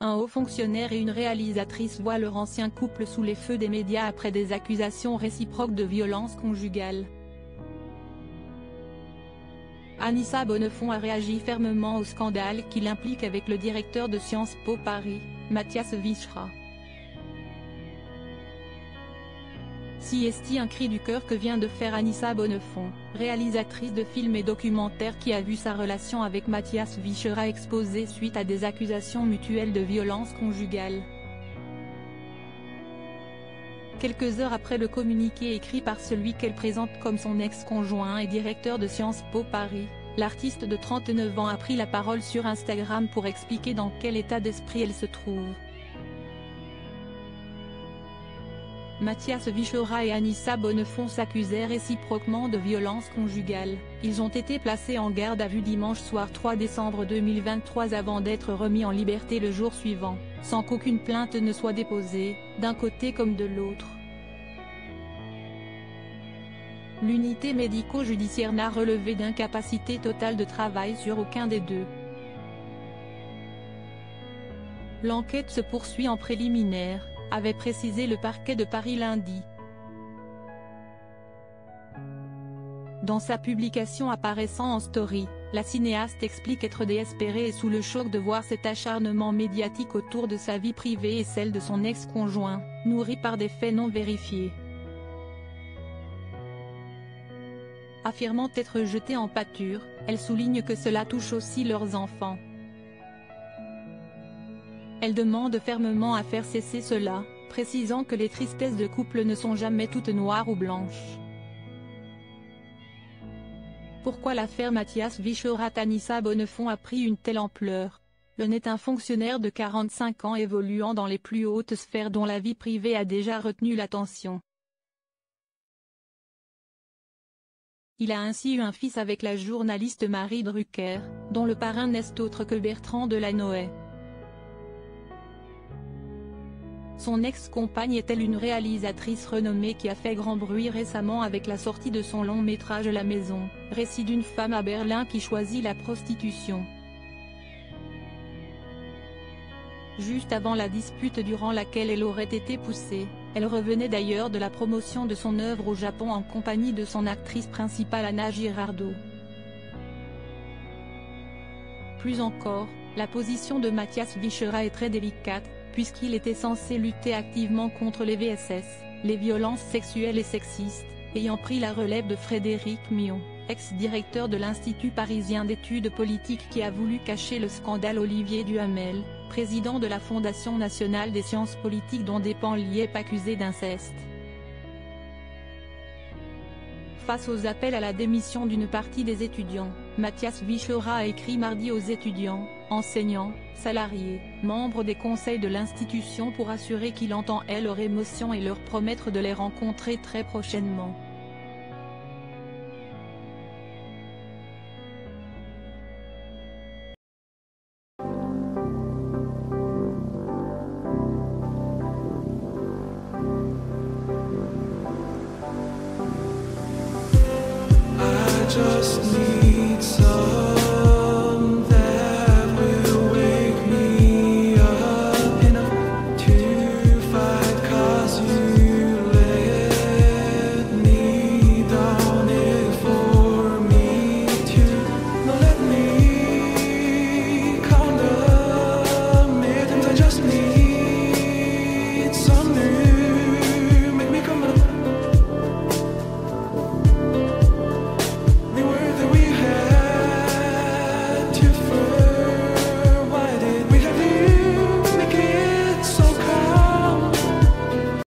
Un haut fonctionnaire et une réalisatrice voient leur ancien couple sous les feux des médias après des accusations réciproques de violence conjugale. Anissa Bonnefond a réagi fermement au scandale qui l'implique avec le directeur de Sciences Po Paris, Mathias Vichra. Si est un cri du cœur que vient de faire Anissa Bonnefond, réalisatrice de films et documentaires qui a vu sa relation avec Mathias Vichra exposée suite à des accusations mutuelles de violence conjugale. Quelques heures après le communiqué écrit par celui qu'elle présente comme son ex-conjoint et directeur de Sciences Po Paris, l'artiste de 39 ans a pris la parole sur Instagram pour expliquer dans quel état d'esprit elle se trouve. Mathias Vichra et Anissa Bonnefond s'accusèrent réciproquement de violence conjugale. Ils ont été placés en garde à vue dimanche soir 3 décembre 2023 avant d'être remis en liberté le jour suivant, sans qu'aucune plainte ne soit déposée, d'un côté comme de l'autre. L'unité médico-judiciaire n'a relevé d'incapacité totale de travail sur aucun des deux. L'enquête se poursuit en préliminaire, avait précisé le parquet de Paris lundi. Dans sa publication apparaissant en story, la cinéaste explique être désespérée et sous le choc de voir cet acharnement médiatique autour de sa vie privée et celle de son ex-conjoint, nourri par des faits non vérifiés. Affirmant être jetée en pâture, elle souligne que cela touche aussi leurs enfants. Elle demande fermement à faire cesser cela, précisant que les tristesses de couple ne sont jamais toutes noires ou blanches. Pourquoi l'affaire Mathias Vichra-Anissa Bonnefond a pris une telle ampleur? Le net un fonctionnaire de 45 ans évoluant dans les plus hautes sphères dont la vie privée a déjà retenu l'attention. Il a ainsi eu un fils avec la journaliste Marie Drucker, dont le parrain n'est autre que Bertrand Delanoë. Son ex-compagne est-elle une réalisatrice renommée qui a fait grand bruit récemment avec la sortie de son long métrage La Maison, récit d'une femme à Berlin qui choisit la prostitution. Juste avant la dispute durant laquelle elle aurait été poussée, elle revenait d'ailleurs de la promotion de son œuvre au Japon en compagnie de son actrice principale Anna Girardot. Plus encore, la position de Mathias Vichra est très délicate, puisqu'il était censé lutter activement contre les VSS, les violences sexuelles et sexistes, ayant pris la relève de Frédéric Mion, ex-directeur de l'Institut parisien d'études politiques qui a voulu cacher le scandale Olivier Duhamel, président de la Fondation nationale des sciences politiques dont dépend l'IEP accusé d'inceste. Face aux appels à la démission d'une partie des étudiants, Mathias Vichra a écrit mardi aux étudiants, enseignants, salariés, membres des conseils de l'institution pour assurer qu'il entend leurs émotions et leur promettre de les rencontrer très prochainement. Just need